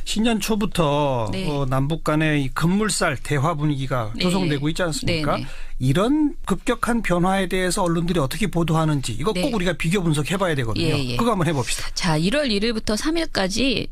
신년 초부터 네. 남북 간의 이 급물살 대화 분위기가 네. 조성되고 있지 않습니까? 네. 이런 급격한 변화에 대해서 언론들이 어떻게 보도하는지 이거 네. 꼭 우리가 비교 분석해봐야 되거든요. 예. 그거 한번 해봅시다. 자, 1월 1일부터 3일까지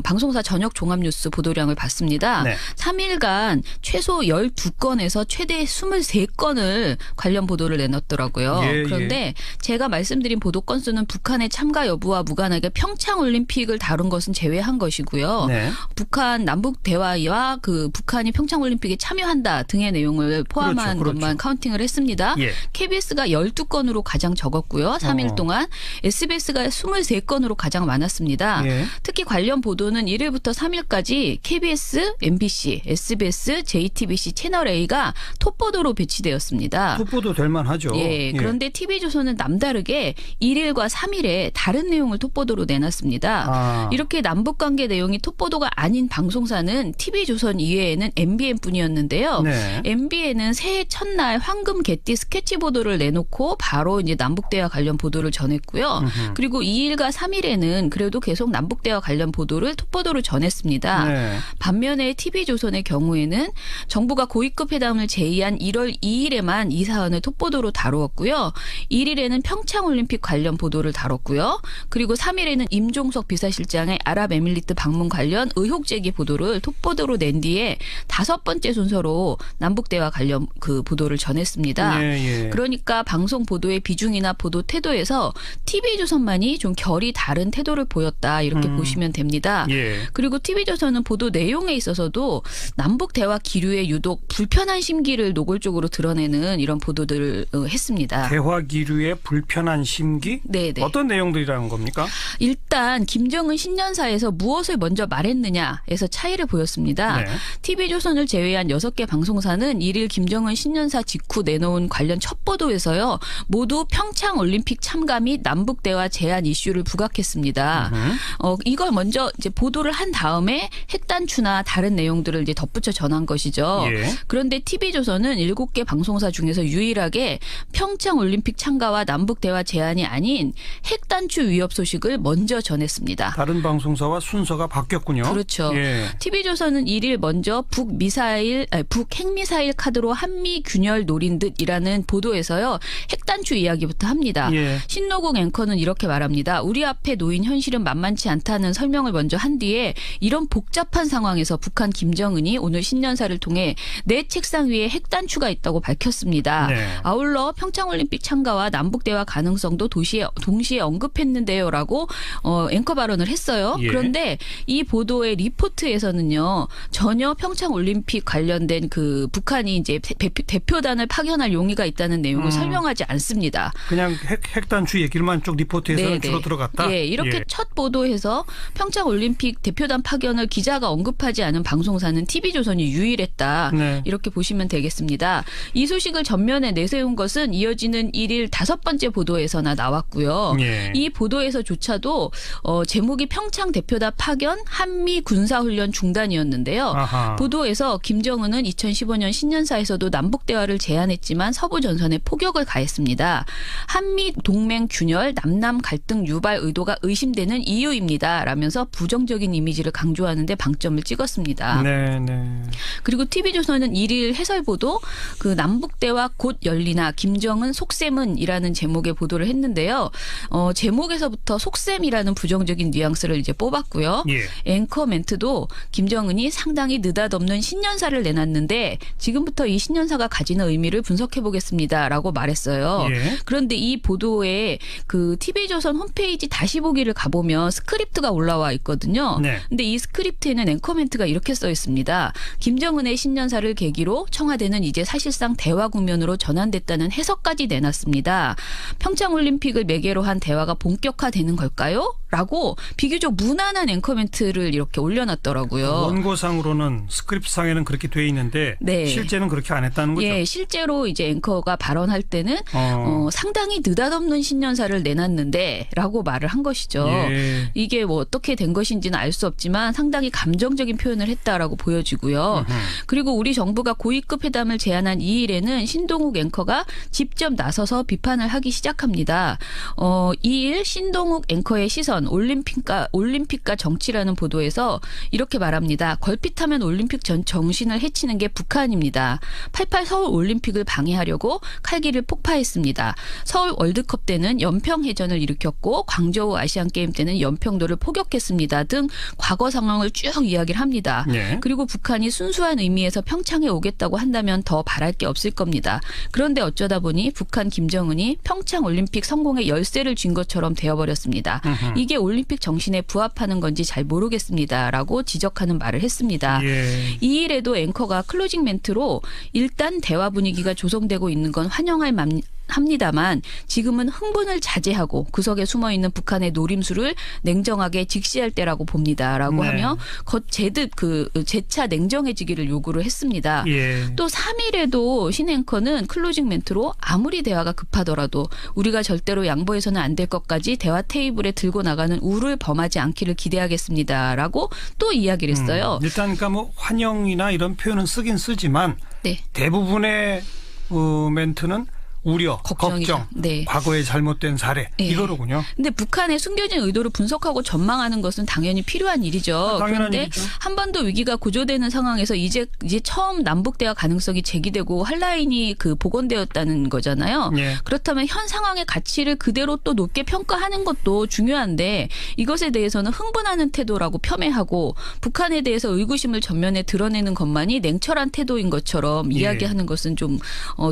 방송사 저녁 종합뉴스 보도량을 봤습니다. 네. 3일간 최소 12건에서 최대 23건을 관련 보도를 내놨더라고요. 예, 그런데 제가 말씀드린 보도 건수는 북한의 참가 여부와 무관하게 평창올림픽을 다룬 것은 제외한 것이고요. 네. 북한 남북 대화와 그 북한이 평창올림픽에 참여한다 등의 내용을 포함한 그렇죠. 것만 카운팅을 했습니다. 예. KBS가 12건으로 가장 적었고요. 3일 동안 SBS가 23건으로 가장 많았습니다. 예. 특히 관련 보도는 1일부터 3일까지 KBS, MBC, SBS, JTBC, 채널A가 톱보도로 배치되었습니다. 톱보도 될 만하죠. 예, 그런데 TV조선은 남다르게 1일과 3일에 다른 내용을 톱보도로 내놨습니다. 이렇게 남북관계 내용이 톱보도가 아닌 방송사는 TV조선 이외에는 MBN뿐이었는데요. 네. MBN은 새해 첫날 황금 개띠 스케치 보도를 내놓고 바로 이제 남북대화 관련 보도를 전했고요. 그리고 2일과 3일에는 그래도 계속 남북대화 관련 보도를 톱보도로 전했습니다. 네. 반면에 TV조선의 경우에는 정부가 고위급 회담을 제의한 1월 2일에만 이 사안을 톱보도로 다루었고요. 1일에는 평창올림픽 관련 보도를 다뤘고요. 그리고 3일에는 임종석 비서실장의 아랍에밀리트 방문 관련 의혹 제기 보도를 톱보도로 낸 뒤에 5번째 순서로 남북대화 관련 그 보도를 전했습니다. 예. 그러니까 방송 보도의 비중이나 보도 태도에서 TV조선만이 좀 결이 다른 태도를 보였다 이렇게 보시면 됩니다. 예. 그리고 TV조선은 보도 내용에 있어서도 남북 대화 기류에 유독 불편한 심기를 노골적으로 드러내는 이런 보도들을 했습니다. 대화 기류의 불편한 심기? 네네. 어떤 내용들이라는 겁니까? 일단 김정은 신년사에서 무엇을 먼저 말했느냐에서 차이를 보였습니다. 네. TV조선을 제외한 6개 방송사는 1일 김정은 신년사 직후 내놓은 관련 첫 보도에서요. 모두 평창올림픽 참가 및 남북대화 제안 이슈를 부각했습니다. 이걸 먼저 이제 보도를 한 다음에 핵단추나 다른 내용들을 이제 덧붙여 전한 것이죠. 예. 그런데 TV조선은 7개 방송사 중에서 유일하게 평창올림픽 참가와 남북대화 제안이 아닌 핵단추 위협 소식을 먼저 전했습니다. 다른 방송사와 순서가 바뀌었군요. 그렇죠. 예. TV조선은 1일 먼저 북핵미사일 카드로 한미 균열 노린 듯이라는 보도에서요. 핵단추 이야기부터 합니다. 예. 신노국 앵커는 이렇게 말합니다. 우리 앞에 놓인 현실은 만만치 않다는 설명을 먼저 한 뒤에 이런 복잡한 상황에서 북한 김정은이 오늘 신년사를 통해 내 책상 위에 핵단추가 있다고 밝혔습니다. 네. 아울러 평창올림픽 참가와 남북대화 가능성도 동시에 언급했는데요라고 앵커 발언을 했어요. 예. 그런데 이 보도의 리포트에서는요. 전혀 평창올림픽 관련된 그 북한이 이제 대표단을 파견할 용의가 있다는 내용을 설명하지 않습니다. 그냥 핵단추 얘기만 쭉 리포트에서는 네네. 주로 들어갔다? 예, 이렇게 예. 첫 보도에서 평창올림픽 대표단 파견을 기자가 언급하지 않은 방송사는 TV조선이 유일했다. 네. 이렇게 보시면 되겠습니다. 이 소식을 전면에 내세운 것은 이어지는 1일 5번째 보도에서나 나왔고요. 예. 이 보도에서조차도 제목이 평창 대표단 파견 한미 군사훈련 중단이었는데요. 아하. 보도에서 김정은은 2015년 신년사에서도 남북대화를 제안했지만 서부전선에 포격을 가했습니다. 한미 동맹 균열, 남남 갈등 유발 의도가 의심되는 이유입니다. 라면서 부정적인 이미지를 강조하는 데 방점을 찍었습니다. 네. 그리고 TV조선은 1일 해설보도 그 남북대화 곧 열리나 김정은 속셈은이라는 제목의 보도를 했는데요. 제목에서부터 속셈이라는 부정적인 뉘앙스를 이제 뽑았고요. 예. 앵커 멘트도 김정은이 상당히 느닷없는 신년사를 내놨는데 지금부터 이 신년사가 가지는 의미를 분석해 보겠습니다라고 말했어요. 예. 그런데 이 보도에 그 TV조선 홈페이지 다시 보기를 가보면 스크립트가 올라와 있거든요. 네. 근데 이 스크립트에는 앵커 멘트가 이렇게 써 있습니다. 김정은의 신년사를 계기로 청와대는 이제 사실상 대화 국면으로 전환됐다는 해석까지 내놨습니다. 평창올림픽을 매개로 한 대화가 본격화되는 걸까요? 라고 비교적 무난한 앵커 멘트를 이렇게 올려놨더라고요. 원고상으로는 스크립트상에는 그렇게 돼 있는데 네. 실제는 그렇게 그렇게 안 했다는 거죠. 예, 실제로 이제 앵커가 발언할 때는 상당히 느닷없는 신년사를 내놨는데라고 말을 한 것이죠. 예. 이게 뭐 어떻게 된 것인지는 알 수 없지만 상당히 감정적인 표현을 했다라고 보여지고요. 그리고 우리 정부가 고위급 회담을 제안한 2일에는 신동욱 앵커가 직접 나서서 비판을 하기 시작합니다. 2일 신동욱 앵커의 시선 올림픽과 정치라는 보도에서 이렇게 말합니다. 걸핏하면 올림픽 전 정신을 해치는 게 북한입니다. 88 서울 올림픽을 방해하려고 칼기를 폭파했습니다. 서울 월드컵 때는 연평해전을 일으켰고 광저우 아시안게임 때는 연평도를 포격했습니다. 등 과거 상황을 쭉 이야기를 합니다. 예. 그리고 북한이 순수한 의미에서 평창에 오겠다고 한다면 더 바랄 게 없을 겁니다. 그런데 어쩌다 보니 북한 김정은이 평창 올림픽 성공의 열쇠를 쥔 것처럼 되어버렸습니다. 이게 올림픽 정신에 부합하는 건지 잘 모르겠습니다라고 지적하는 말을 했습니다. 예. 2일에도 앵커가 클로징 멘트로 일단 대화 분위기가 조성되고 있는 건 합니다만 지금은 흥분을 자제하고 구석에 숨어있는 북한의 노림수를 냉정하게 직시할 때라고 봅니다라고 네. 하며 거제듯 재차 냉정해지기를 요구를 했습니다. 예. 또 3일에도 신 앵커는 클로징 멘트로 아무리 대화가 급하더라도 우리가 절대로 양보해서는 안 될 것까지 대화 테이블에 들고 나가는 우를 범하지 않기를 기대하겠습니다라고 또 이야기를 했어요. 일단 그러니까 뭐 환영이나 이런 표현은 쓰긴 쓰지만 네. 대부분의 멘트는 우려, 걱정이죠. 걱정, 네. 과거의 잘못된 사례 네. 이거로군요. 근데 북한의 숨겨진 의도를 분석하고 전망하는 것은 당연히 필요한 일이죠. 당연한 그런데 일이죠. 한반도 위기가 고조되는 상황에서 이제 처음 남북 대화 가능성이 제기되고 한라인이 복원되었다는 거잖아요. 예. 그렇다면 현 상황의 가치를 그대로 또 높게 평가하는 것도 중요한데 이것에 대해서는 흥분하는 태도라고 표 북한에 대해서 의구심을 전면에 드러내는 것만이 냉철한 태도인 것처럼 예. 이야기하는 것은 좀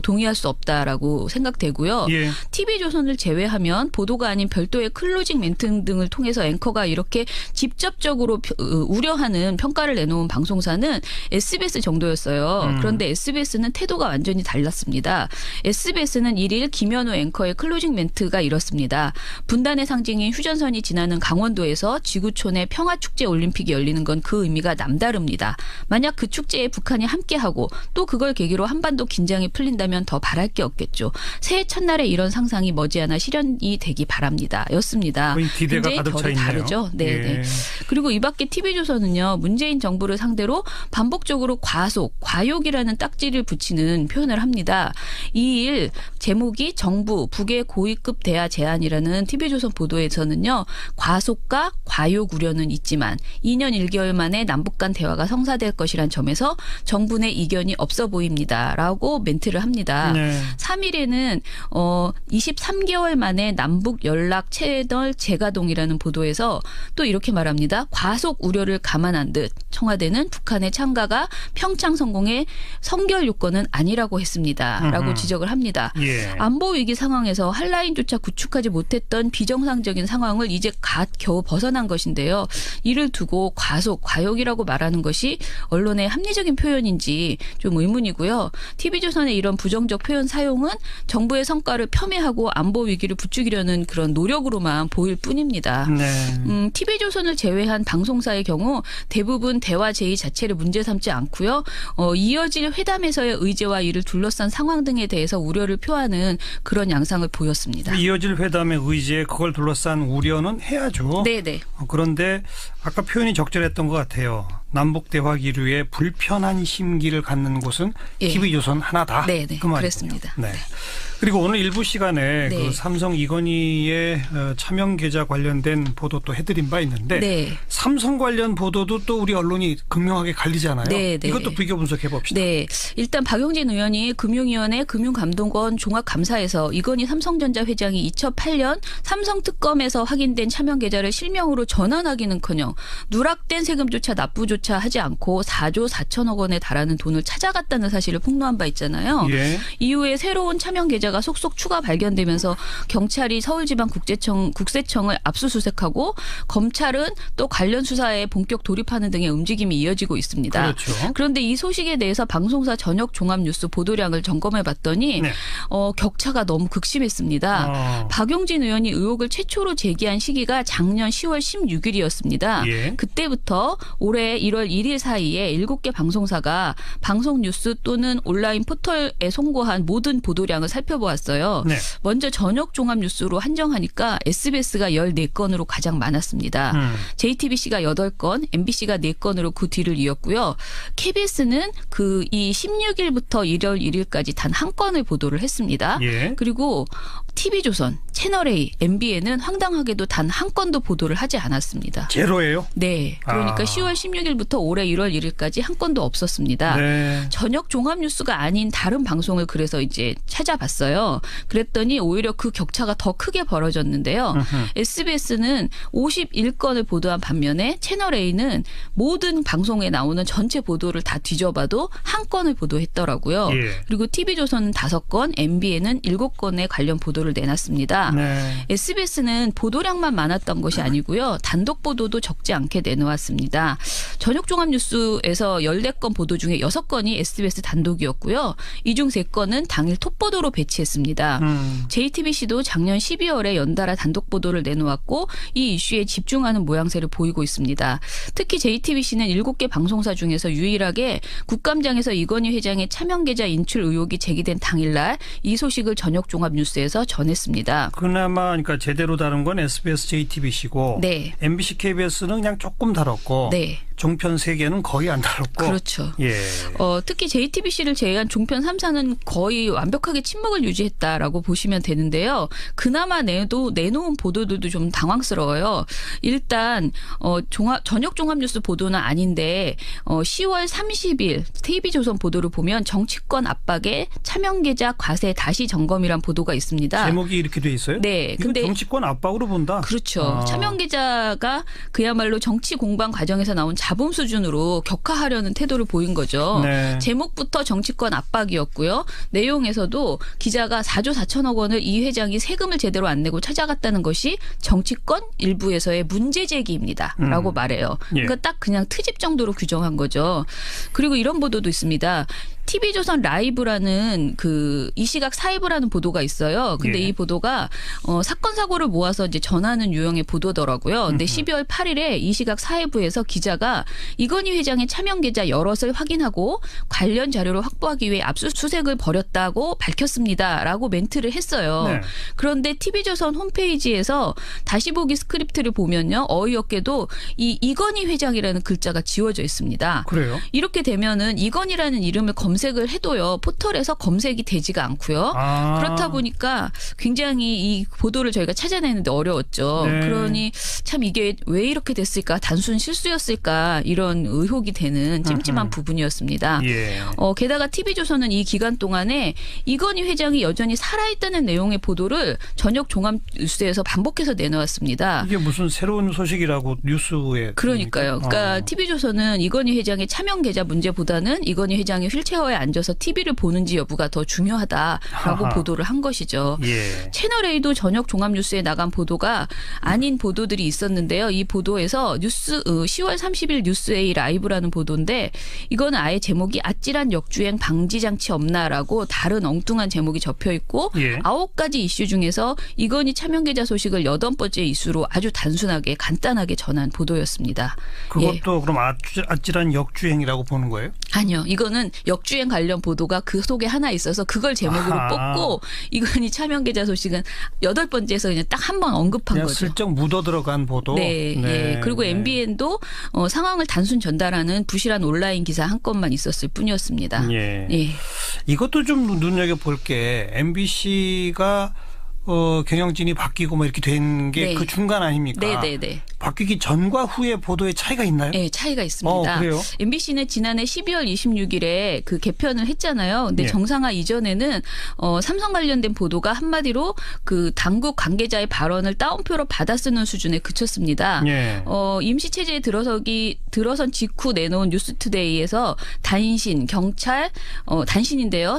동의할 수 없다라고 생각되고요. 예. TV조선을 제외하면 보도가 아닌 별도의 클로징 멘트 등을 통해서 앵커가 이렇게 직접적으로 우려하는 평가를 내놓은 방송사는 SBS 정도였어요. 그런데 SBS는 태도가 완전히 달랐습니다. SBS는 1일 김현우 앵커의 클로징 멘트가 이렇습니다. 분단의 상징인 휴전선이 지나는 강원도에서 지구촌의 평화축제 올림픽이 열리는 건 그 의미가 남다릅니다. 만약 그 축제에 북한이 함께하고 또 그걸 계기로 한반도 긴장이 풀린다면 더 바랄 게 없겠죠. 새해 첫날에 이런 상상이 머지않아 실현이 되기 바랍니다. 였습니다. 거의 기대가 굉장히 가득 차 결이 있네요. 다르죠. 네, 예. 네. 그리고 이 밖에 TV조선은요. 문재인 정부를 상대로 반복적으로 과욕이라는 딱지를 붙이는 표현을 합니다. 2일 제목이 정부 북의 고위급 대화 제안이라는 TV조선 보도에서는요. 과속과 과욕 우려는 있지만 2년 1개월 만에 남북 간 대화가 성사될 것이란 점에서 정부 내 이견이 없어 보입니다라고 멘트를 합니다. 네. 3일에는 23개월 만에 남북 연락 채널 재가동이라는 보도에서 또 이렇게 말합니다. 과속 우려를 감안한 듯 청와대는 북한의 참가가 평창 성공의 성결 요건은 아니라고 했습니다라고 지적을 합니다. 예. 안보 위기 상황에서 한라인조차 구축하지 못했던 비정상적인 상황을 이제 겨우 벗어난 것인데요. 이를 두고 과욕이라고 말하는 것이 언론의 합리적인 표현인지 좀 의문이고요. TV조선의 이런 부정적 표현 사용은 정부의 성과를 폄훼하고 안보 위기를 부추기려는 그런 노력으로만 보일 뿐입니다. 네. TV조선을 제외한 방송사의 경우 대부분 대화 제의 자체를 문제 삼지 않고요. 이어질 회담에서의 의제와 이를 둘러싼 상황 등에 대해서 우려를 표하는 그런 양상을 보였습니다. 이어질 회담의 의지에 그걸 둘러싼 우려는 해야죠. 네네. 그런데 아까 표현이 적절했던 것 같아요. 남북 대화 기류에 불편한 심기를 갖는 곳은 예. TV조선 하나다. 네네. 그 말이군요. 그랬습니다. 네. 그리고 오늘 일부 시간에 네. 그 삼성 이건희의 차명 계좌 관련된 보도 또 해드린 바 있는데 네. 삼성 관련 보도도 또 우리 언론이 극명하게 갈리잖아요. 네, 네. 이것도 비교 분석해 봅시다. 네. 일단 박용진 의원이 금융위원회 금융감독원 종합감사에서 이건희 삼성전자 회장이 2008년 삼성특검에서 확인된 차명 계좌를 실명으로 전환하기는커녕 누락된 세금조차 납부조차 하지 않고 4조 4천억 원에 달하는 돈을 찾아갔다는 사실을 폭로한 바 있잖아요. 예. 이후에 새로운 차명 계좌가 범죄자가 속속 추가 발견되면서 경찰이 서울지방국세청을 압수수색하고 검찰은 또 관련 수사에 본격 돌입하는 등의 움직임이 이어지고 있습니다. 그렇죠. 그런데 이 소식에 대해서 방송사 저녁 종합뉴스 보도량을 점검해 봤더니 네. 격차가 너무 극심했습니다. 박용진 의원이 의혹을 최초로 제기한 시기가 작년 10월 16일이었습니다. 예. 그때부터 올해 1월 1일 사이에 7개 방송사가 방송 뉴스 또는 온라인 포털에 송고한 모든 보도량을 살펴보았어요. 네. 먼저 저녁 종합 뉴스로 한정하니까 SBS가 14건으로 가장 많았습니다. JTBC가 8건, MBC가 4건으로 그 뒤를 이었고요. KBS는 이 16일부터 1월 1일까지 단 한 건을 보도를 했습니다. 예. 그리고 TV조선, 채널A, MBN은 황당하게도 단 한 건도 보도를 하지 않았습니다. 제로예요? 네. 그러니까 10월 16일부터 올해 1월 1일까지 한 건도 없었습니다. 네. 저녁 종합뉴스가 아닌 다른 방송을 그래서 이제 찾아봤어요. 그랬더니 오히려 그 격차가 더 크게 벌어졌는데요. SBS는 51건을 보도한 반면에 채널A는 모든 방송에 나오는 전체 보도를 다 뒤져봐도 한 건을 보도했더라고요. 예. 그리고 TV조선은 5건, MBN은 7건의 관련 보도를 내놨습니다. 네. SBS는 보도량만 많았던 것이 아니고요. 단독 보도도 적지 않게 내놓았습니다. 저녁 종합뉴스에서 14건 보도 중에 6건이 SBS 단독이었고요. 이 중 3건은 당일 톱보도로 배치했습니다. JTBC도 작년 12월에 연달아 단독 보도를 내놓았고 이 이슈에 집중하는 모양새를 보이고 있습니다. 특히 JTBC는 7개 방송사 중에서 유일하게 국감장에서 이건희 회장의 차명 계좌 인출 의혹이 제기된 당일날 이 소식을 저녁 종합뉴스에서 전했습니다. 그나마 그러니까 제대로 다룬 건 SBS, JTBC고 네. MBC, KBS는 그냥 조금 다뤘고 네. 종편 3개는 거의 안 다뤘고. 그렇죠. 예. 특히 JTBC를 제외한 종편 3사는 거의 완벽하게 침묵을 유지했다라고 보시면 되는데요. 그나마 내놓은 보도들도 좀 당황스러워요. 일단 저녁 종합뉴스 보도는 아닌데 10월 30일 TV조선 보도를 보면 정치권 압박에 차명계좌 과세 다시 점검이란 보도가 있습니다. 제목이 이렇게 돼 있어요? 네. 근데 정치권 압박으로 본다. 그렇죠. 차명계좌가 그야말로 정치 공방 과정에서 나온 자본 수준으로 격하하려는 태도를 보인 거죠. 네. 제목부터 정치권 압박이었고요. 내용에서도 기자가 4조 4천억 원을 이 회장이 세금을 제대로 안 내고 찾아갔다는 것이 정치권 일부에서의 문제 제기입니다. 라고 말해요. 그러니까 딱 그냥 트집 정도로 규정한 거죠. 그리고 이런 보도도 있습니다. TV조선 라이브라는 이 시각 사이브라는 보도가 있어요. 근데 예. 이 보도가 사건 사고를 모아서 이제 전하는 유형의 보도더라고요. 근데 12월 8일에 이 시각 사이브에서 기자가 이건희 회장의 차명 계좌 여럿을 확인하고 관련 자료를 확보하기 위해 압수수색을 벌였다고 밝혔습니다라고 멘트를 했어요. 네. 그런데 TV조선 홈페이지에서 다시 보기 스크립트를 보면요. 어이없게도 이 이건희 회장이라는 글자가 지워져 있습니다. 그래요? 이렇게 되면은 이건희라는 이름을 검색을 해도요. 포털에서 검색이 되지가 않고요. 그렇다 보니까 굉장히 이 보도를 저희가 찾아내는데 어려웠죠. 네. 그러니 참 이게 왜 이렇게 됐을까? 단순 실수였을까? 이런 의혹이 되는 찜찜한 부분이었습니다. 예. 게다가 TV조선은 이 기간 동안에 이건희 회장이 여전히 살아있다는 내용의 보도를 저녁 종합뉴스에서 반복해서 내놓았습니다. 이게 무슨 새로운 소식이라고 뉴스에. 그러니까요. 그러니까 TV조선은 이건희 회장의 차명 계좌 문제보다는 이건희 회장이 휠체어에 앉아서 TV를 보는지 여부가 더 중요하다라고 보도를 한 것이죠. 예. 채널A도 저녁 종합뉴스에 나간 보도가 아닌 보도들이 있었는데요. 이 보도에서 10월 30일 뉴스A 라이브라는 보도인데 이거는 아예 제목이 아찔한 역주행 방지 장치 없나라고 다른 엉뚱한 제목이 적혀 있고 예. 9가지 이슈 중에서 이건희 차명 계좌 소식을 8번째 이슈로 아주 단순하게 간단하게 전한 보도였습니다. 그것도 그럼 아찔한 역주행이라고 보는 거예요? 아니요. 이거는 역주행 관련 보도가 그 속에 하나 있어서 그걸 제목으로 뽑고 이건희 차명 계좌 소식은 8번째에서 그냥 딱 한 번 언급한 그냥 거죠. 슬쩍 묻어 들어간 보도. 네. 예. 그리고 MBN도 상황을 단순 전달하는 부실한 온라인 기사 한 건만 있었을 뿐이었습니다. 예. 예. 이것도 좀 눈여겨볼 게 MBC가 경영진이 바뀌고 뭐 이렇게 된 게 네. 그 중간 아닙니까? 네네네. 바뀌기 전과 후의 보도에 차이가 있나요? 네, 차이가 있습니다. 그래요? MBC는 지난해 12월 26일에 그 개편을 했잖아요. 근데 예. 정상화 이전에는 삼성 관련된 보도가 한마디로 그 당국 관계자의 발언을 따옴표로 받아 쓰는 수준에 그쳤습니다. 예. 임시 체제에 들어선 직후 내놓은 뉴스투데이에서 단신인데요.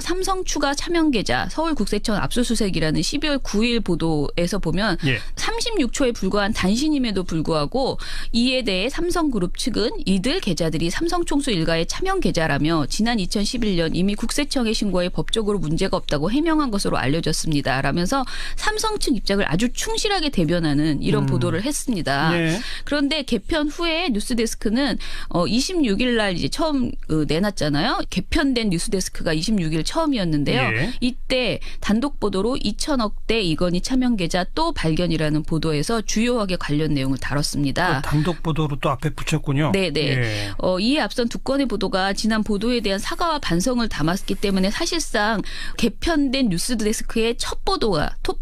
삼성 추가 차명 계좌 서울국세청 압수수색이라는 12월 9일 보도에서 보면 예. 36초에 불과한 단신임에도 불구하고 이에 대해 삼성그룹 측은 이들 계좌들이 삼성총수 일가의 차명 계좌라며 지난 2011년 이미 국세청에 신고해 법적으로 문제가 없다고 해명한 것으로 알려졌습니다. 라면서 삼성 측 입장을 아주 충실하게 대변하는 이런 보도를 했습니다. 예. 그런데 개편 후에 뉴스데스크는 26일 날 이제 처음 내놨잖아요. 개편된 뉴스데스크가 26일 처음이었는데요. 예. 이때 단독 보도로 2천억대 이건희 차명 계좌 또 발견이라는 보도에서 주요하게 관련 내용을 다뤘습니다. 단독 보도로 또 앞에 붙였군요. 네네. 예. 이에 앞선 두 건의 보도가 지난 보도에 대한 사과와 반성을 담았기 때문에 사실상 개편된 뉴스데스크의 톱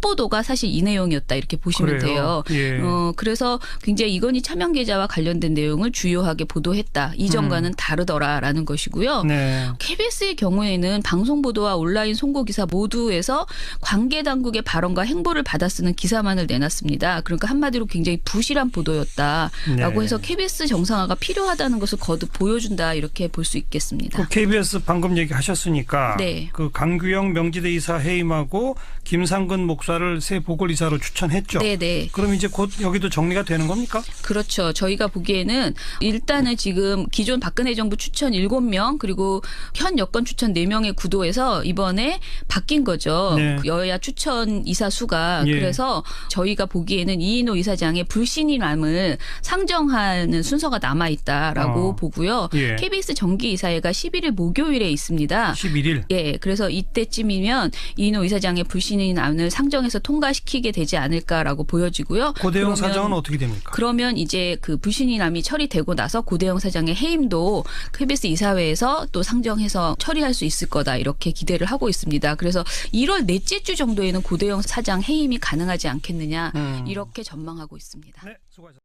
보도가 사실 이 내용이었다 이렇게 보시면 그래요? 돼요. 예. 그래서 굉장히 이건희 차명 계좌와 관련된 내용을 주요하게 보도했다. 이전과는 다르더라라는 것이고요. 네. KBS의 경우에는 방송 보도와 온라인 송고 기사 모두에서 관계 당국의 발언과 행보를 받아쓰는 기사만을 내놨습니다. 그러니까 한마디로 굉장히 부실한 보도였다라고 네. 해서 KBS 정상화가 필요하다는 것을 거듭 보여준다 이렇게 볼 수 있겠습니다. 그 KBS 방금 얘기하셨으니까 네. 그 강규영 명지대 이사 해임하고 김상근 목사를 새 보궐이사로 추천했죠. 네네. 그럼 이제 곧 여기도 정리가 되는 겁니까? 그렇죠. 저희가 보기에는 일단은 지금 기존 박근혜 정부 추천 7명 그리고 현 여권 추천 4명의 구도에서 이번에 바뀐 거죠. 네. 여야 추천 이사 수가. 예. 그래서 저희가 보기에는 이인호 이사장의 불신임함을 상정하는 순서가 남아있다라고 보고요. 예. KBS 정기이사회가 11일 목요일에 있습니다. 11일. 예, 그래서 이때쯤이면 이인호 이사장의 불신임함을 상정해서 통과시키게 되지 않을까라고 보여지고요. 고대영 그러면 사장은 어떻게 됩니까? 그러면 이제 그 불신임함이 처리되고 나서 고대영 사장의 해임도 KBS 이사회에서 또 상정해서 처리할 수 있을 거다 이렇게 기대를 하고 있습니다. 그래서 1월 넷째 주 정도에는 고대영 사장 해임이 가능하지 않겠느냐 이렇게 전망하고 있습니다. 네, 수고하셨습니다.